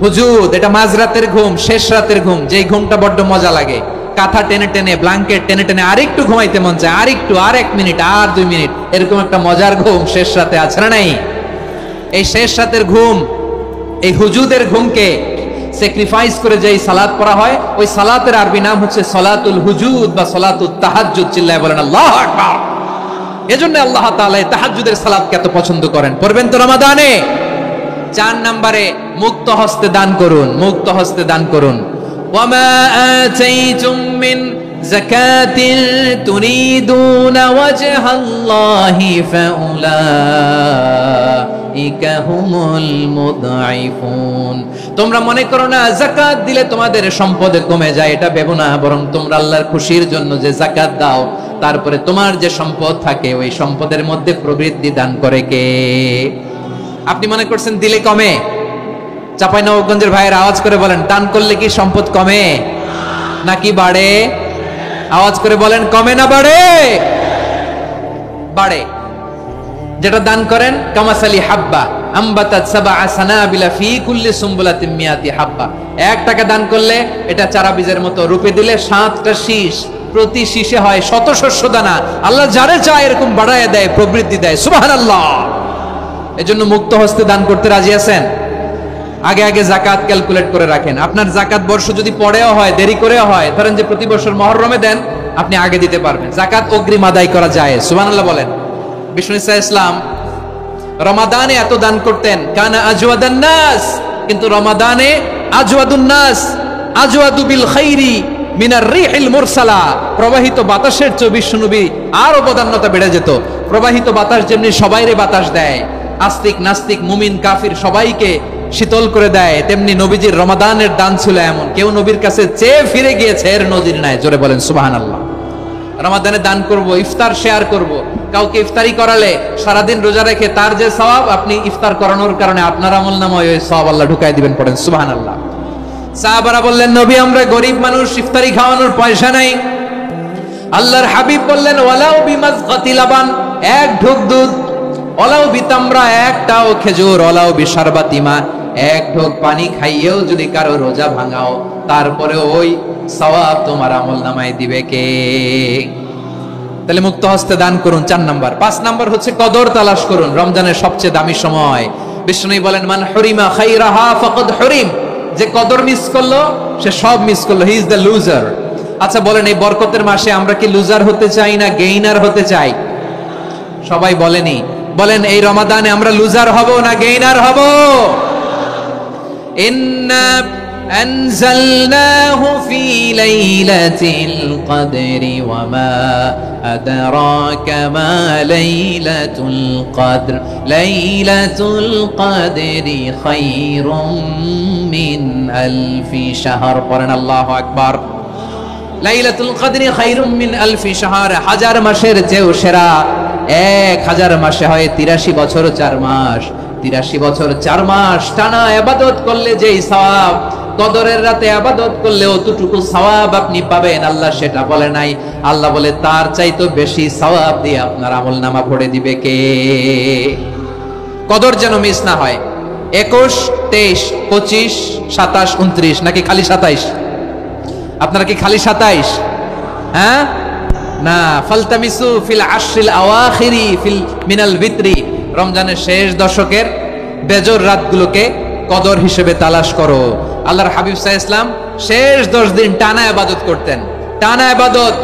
হুজুদ। এটা মাঝরাতের ঘুম, শেষ রাতের ঘুম, যেই ঘুমটা বড্ড মজা লাগে। কাঁথা টেনে টেনে, ব্ল্যাঙ্কেট টেনে টেনে আরেকটু ঘুমাইতে মন চায়, আরেকটু, আর 1 মিনিট, আর 2 মিনিট, এরকম একটা মজার ঘুম শেষ রাতে আছে না নাই? এই শেষ রাতের ঘুম, এই হুজুদের ঘুমকে স্যাক্রিফাইস করে যেই সালাত পড়া হয়, ওই সালাতের আরবি নাম হচ্ছে সলাতুল হুজুদ বা সলাতুত তাহাজ্জুদ। চিল্লায় বলেন আল্লাহু আকবার। এজন্য আল্লাহ তাআলা এই তাহাজ্জুদের সালাতকে এত পছন্দ করেন। পড়বেন তো রমাদানে। 4 নম্বরে মুক্ত হস্তে দান করুন, মুক্ত হস্তে দান করুন। ওয়ামা আতাইতুম মিন যাকাতিন তুরিদুনা ওয়াজহাল্লাহি ফাউলাইকা হুমুল মুদঈফুন। তোমরা মনে করো না যাকাত দিলে তোমাদের সম্পদে কমে যায়, এটা ভেবো না। বরং তোমরা আল্লাহর খুশির জন্য যে যাকাত দাও, তারপরে তোমার যে সম্পদ থাকে ওই সম্পদের মধ্যে প্রবৃদ্ধি দান করে কে? আপনি মনে করছেন দিলে কমে? চাঁপাইনবাবগঞ্জের ভাইয়ের আওয়াজ করে বলেন, দান করলে কি সম্পদ কমে নাকি বাড়ে? আওয়াজ করে বলেন, কমে না বাড়ে? বাড়ে। যেটা দান করেন, কামাসালি হাব্বা আম্বাতাত সাবআ সানাবিলা ফি কুল্লি সুম্বুলাতিন মিয়াতি হাব্বা। 1 টাকা দান করলে এটা চারা বীজের মতো, রূপে দিলে 7টা শীষ, প্রতি শীষে হয় 100 শস্য দানা। আল্লাহ যারে চায় এরকম বাড়ায় দেয়, প্রবৃদ্ধি দেয়। সুবহানাল্লাহ। এজন্য মুক্ত হস্তে দান করতে রাজি আছেন? আগে আগে যাকাত ক্যালকুলেট করে রাখেন। আপনার যাকাত বর্ষ যদি পড়েও হয়, দেরি করেও হয়, ধরেন যে প্রতি বছর মুহররমে দেন, আপনি আগে দিতে পারবেন। যাকাত অগ্রিম আদায় করা যায়। সুবহানাল্লাহ বলেন। বিষ্ণু ইসলাম রমাদানে এত দান করতেন, কানা আজওয়াদান নাস, কিন্তু রমাদানে আজওয়াদুন নাস আজওয়াদু বিল খাইরি মিনার রিহিল মুরসালা। প্রবাহিত বাতাসের চেয়ে বিশ্বনবী আর অবদান্যতা বেড়ে যেত। প্রবাহিত বাতাস যেমনি সবাইরে বাতাস দেয়, আস্তিক নাস্তিক মুমিন কাফির সবাইকে শীতল করে দেয়, তেমনি নবীজির রমাদানের দান ছিল এমন, কেউ নবীর কাছে চেয়ে ফিরে গিয়েছে এর নজির নাই। জোরে বলেন সুবহানাল্লাহ। রমাদানে দান করব, ইফতার শেয়ার করব। কাউকে ইফতারি করালে সারাদিন রোজা রেখে তার যে সওয়াব, আপনি ইফতার করানোর কারণে আপনার আমলনামায় ওই সওয়াব আল্লাহ ঢুকাই দিবেন। পড়েন সুবহানাল্লাহ। সাহাবারা বললেন, নবী আমরা গরিব মানুষ, ইফতারি খাওয়ানোর পয়সা নাই। আল্লাহর হাবিব বললেন, ওয়ালাউ বিমাজগাতি লাবান, 1 ঢোক দুধ, ওয়ালাউ বিতামরা, 1টাও খেজুর, ওয়ালাউ বিশারবাতি মা, 1 ঢোক পানি খাইয়েও যদি কারো রোজা ভাঙাও, তারপরে ওই সওয়াব তোমার আমলনামায় দিবে কে? তাহলে মুক্ত হস্তে দান করুন, 4 নাম্বার। 5 নাম্বার হচ্ছে কদর তালাশ করুন। রমজানের সবচেয়ে দামি সময়। বিষ্ণু বলেন, মান হুরিমা খাইরাহা ফাকাদ হুরিম। যে কদর মিস করলো সে সব মিস করলো, হি ইজ দ্য লুজার। আচ্ছা বলেন, এই বরকতের মাসে আমরা কি লুজার হতে চাই না গেইনার হতে চাই? সবাই বলেনি। বলেন, এই রমাদানে আমরা লুজার হব না গেইনার হব? ইন্না أنزلناه في ليلة القدر وما أدراك ما ليلة القدر ليلة القدر خير من ألف شهر قرن الله أكبر লাইলাতুল কদরি খায়রুম মিন আলফি শাহর। 1000 মাসের চেয়েও সেরা। 1000 মাসে হয় 83 বছর 4 মাস। 83 বছর 4 মাস টানা ইবাদত করলে যেই সওয়াব, কদরের রাতে ইবাদত করলে অতটুকু সওয়াব আপনি পাবেন, আল্লাহ সেটা বলে নাই। আল্লাহ বলে তার চাইতে বেশি সওয়াব দিয়ে আপনার আমলনামা ভরে দিবে কে? কদর যেন মিস না হয়। 21, 23, 25, 27, 29 নাকি খালি 27? আপনারা কি খালি 27? হ্যাঁ না, ফালতামিসু ফিল আশরিল আওয়াখিরি ফিল মিনাল ভিতরি। রমজানের শেষ দশকের বেজর রাতগুলোকে কদর হিসেবে তালাশ করো। আল্লাহর হাবিব সাল্লাল্লাহু আলাইহি ওয়াসাল্লাম শেষ 10 দিন টানা ইবাদত করতেন, টানা ইবাদত।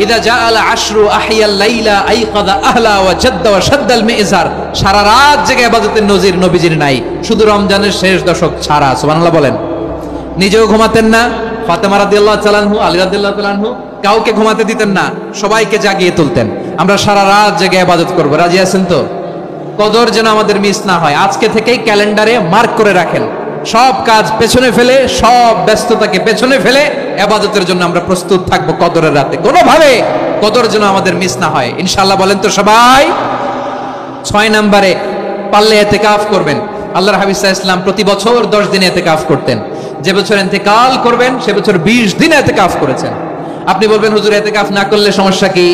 ইদা জাআল আশরু আহিয়াল লাইলা আইকাদা আহলা ওয়া জাদ্দা ওয়া শাদ্দাল মিজার। সারা রাত জেগে ইবাদতের নজির নবীজির নাই, শুধু রমজানের শেষ দশক ছাড়া। সুবহানাল্লাহ বলেন। নিজেও ঘুমাতেন না, ফাতেমা রাদিয়াল্লাহু তাআলা আনহু, আলী রাদিয়াল্লাহু তাআলা আনহু কাউকে ঘুমাতে দিতেন না, সবাইকে জাগিয়ে তুলতেন। আমরা সারা রাত জেগে ইবাদত করব, রাজি আছেন তো? কদর যেন আমাদের মিস না হয়, আজকে থেকেই ক্যালেন্ডারে মার্ক করে রাখেন। সব কাজ পেছনে ফেলে, সব ব্যস্ততাকে পেছনে ফেলে ইবাদতের জন্য আমরা প্রস্তুত থাকবো কদরের রাতে। কোনোভাবে কদর যেন আমাদের মিস না হয়, ইনশাআল্লাহ। বলেন তো সবাই। 6 নম্বরে পারলে ইতিকাফ করবেন। আল্লাহর হাবিব সাল্লাল্লাহু আলাইহি ওয়াসাল্লাম প্রতি বছর 10 দিন ইতিকাফ করতেন। যে বছর ইন্তেকাল করবেন সে বছর 20 দিন ইতিকাফ করেছেন। আপনি বলবেন হুজুর ইতিকাফ না করলে সমস্যা কি?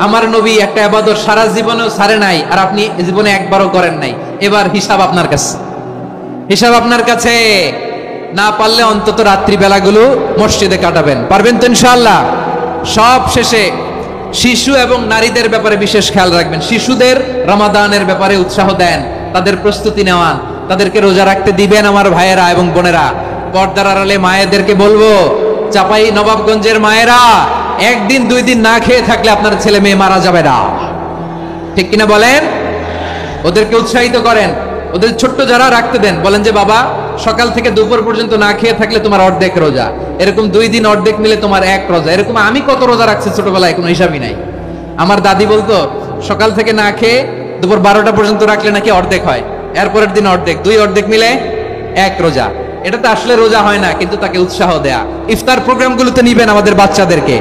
আমার নবী একটা ইবাদত সারা জীবনেও ছাড়ে নাই, আর আপনি জীবনে একবারও করেন নাই। এবার হিসাব আপনার কাছে, হিসাব আপনার কাছে। না পারলে অন্তত রাত্রি বেলাগুলো মসজিদে কাটাবেন, পারবেন তো ইনশাআল্লাহ? সব শেষে শিশু এবং নারীদের ব্যাপারে বিশেষ খেয়াল রাখবেন। শিশুদের রমাদানের ব্যাপারে উৎসাহ দেন, তাদের প্রস্তুতি নেওয়ান, তাদেরকে রোজা রাখতে দিবেন। আমার ভাইয়েরা এবং বোনেরা, পর্দার আড়ালে মায়েদেরকে বলবো, চাপাই নবাবগঞ্জের মায়েরা, একদিন 2 দিন না খেয়ে থাকলে আপনার ছেলে মেয়ে মারা যাবে না, ঠিক কিনা বলেন? ওদেরকে উৎসাহিত করেন, ওদের ছোট্ট যারা রাখতে দেন, বলেন যে বাবা সকাল থেকে দুপুর পর্যন্ত না খেয়ে থাকলে তোমার অর্ধেক রোজা, এরকম 2 দিন অর্ধেক মিলে তোমার 1 রোজা। এরকম আমি কত রোজা রাখছি ছোটবেলায় কোনো হিসাবই নাই। আমার দাদি বলতো সকাল থেকে না খেয়ে দুপুর 12টা পর্যন্ত রাখলে নাকি অর্ধেক হয়, এরপরের দিন অর্ধেক, 2 অর্ধেক মিলে 1 রোজা। এটা তো আসলে রোজা হয় না, কিন্তু তাকে উৎসাহ দেয়া। ইফতার প্রোগ্রামগুলোতে নিবেন আমাদের বাচ্চাদেরকে,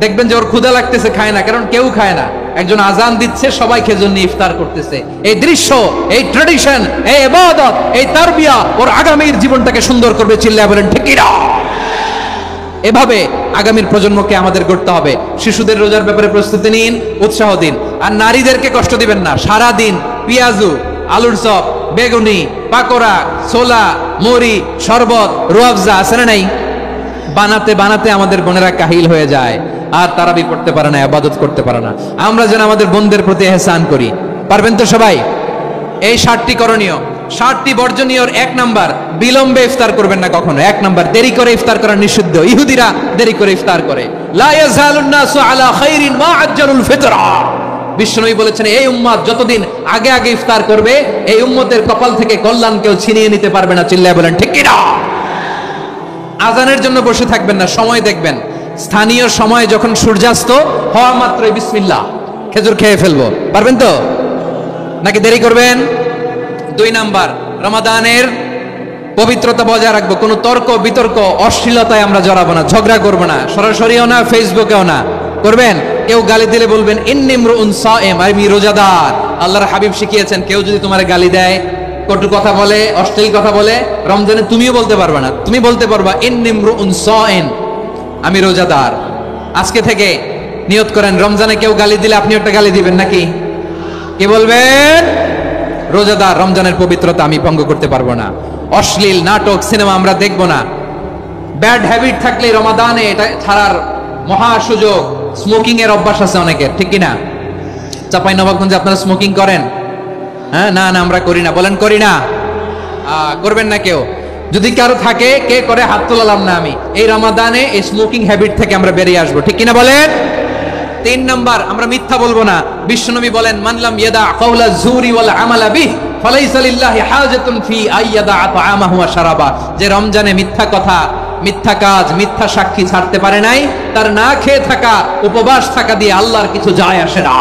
দেখবেন যে ওর ক্ষুধা লাগতেছে, খায় না, কারণ কেউ খায় না। একজন আজান দিচ্ছে, সবাই খেজুর নিয়ে ইফতার করতেছে। এই দৃশ্য, এই ট্র্যাডিশন, এই ইবাদত, এই তারবিয়া ওর আগামীর জীবনটাকে সুন্দর করবে। চিল্লায় বলেন ঠিক কিনা? এভাবে আগামীর প্রজন্মকে আমাদের গড়তে হবে। শিশুদের রোজার ব্যাপারে প্রস্তুতি নিন, উৎসাহ দিন। আর নারীদেরকে কষ্ট দিবেন না। সারা দিন পেঁয়াজু, আলুর চপ, বেগুনি, পাকোড়া, ছোলা, মুড়ি, শরবত, রুয়াবজা আছে না নাই? বানাতে বানাতে আমাদের বোনেরা কাহিল হয়ে যায়, আর তারাবি পড়তে পারে না, ইবাদত করতে পারে না। আমরা যেন আমাদের বোনদের প্রতি ইহসান করি, পারবেন তো সবাই? এই 7টি করণীয়, 7টি বর্জনীয়। 1 নাম্বার, বিলম্বে ইফতার করবেন না কখনো। 1 নাম্বার, দেরি করে ইফতার করা নিষিদ্ধ। ইহুদিরা দেরি করে ইফতার করে। লা ইয়াজালুন নাসু আলা খাইরিন মা আজ্জালুল ফিতরা। বিশ্বনবী বলেছেন এই উম্মত যতদিন আগে আগে ইফতার করবে, এই উম্মতের কপাল থেকে কল্যাণ কেউ ছিনিয়ে নিতে পারবে না। চিল্লায় বলেন ঠিক কিনা? আজানের জন্য বসে থাকবেন না, সময় দেখবেন। স্থানীয় সময় যখন সূর্যাস্ত হওয়া মাত্রই বিসমিল্লাহ, খেজুর খেয়ে ফেলবো, পারবেন তো? নাকি দেরি করবেন? 2 নাম্বার, রমাদানের পবিত্রতা বজায় রাখবো। কোনো তর্ক বিতর্ক অশ্লীলতায় আমরা জড়াবো না, ঝগড়া করবো না, সরাসরিও না, ফেসবুকেও না। করবেন কেউ গালি দিলে বলবেন ইন্নী ইমরুউন সায়েম, আমি রোজাদার। আল্লাহর হাবিব শিখিয়েছেন কেউ যদি তোমার গালি দেয়, কটু কথা বলে, অশ্লীল কথা বলে, রমজানে তুমিও বলতে পারবে না। তুমি বলতে পারবা ইন্নী ইমরুউন সায়েম, আমি রোজাদার। আজকে থেকে নিয়ত করেন, রমজানে কেউ গালি দিলে আপনি একটা গালি দিবেন নাকি? কি বলবেন? রোজাদার, রমজানের পবিত্রতা আমি ভঙ্গ করতে পারবো না। অশ্লীল নাটক, সিনেমা আমরা দেখবো না। ব্যাড হ্যাবিট থাকলে রমাদানে এটা ছাড়ার মহা সুযোগ। স্মোকিং এর অভ্যাস আছে অনেকের, ঠিক কিনা? চাপাই নবাবগঞ্জে আপনারা স্মোকিং করেন? হ্যাঁ, না না আমরা করি না। বলেন করি না? করবেন না কেউ? যদি কারো থাকে, কে করে হাত তোলালাম না আমি। এই রমাদানে এই স্মোকিং হ্যাবিট থেকে আমরা বেরিয়ে আসবো, ঠিক কিনা বলেন? 3 নাম্বার, আমরা মিথ্যা বলবো না। বিশ্বনবী বলেন মানলাম ইয়াদা কাওলা যুরি ওয়াল আমালা বিহি ফালাইসা লিল্লাহি হাজাতুন ফি আইয়াদা তাআমাহু ওয়া শারাবা। যে রমজানে মিথ্যা কথা, মিথ্যা কাজ, মিথ্যা সাক্ষী ছাড়তে পারে নাই, তার না খেয়ে থাকা, উপবাস থাকা দিয়ে আল্লাহর কিছু যায় আসে না।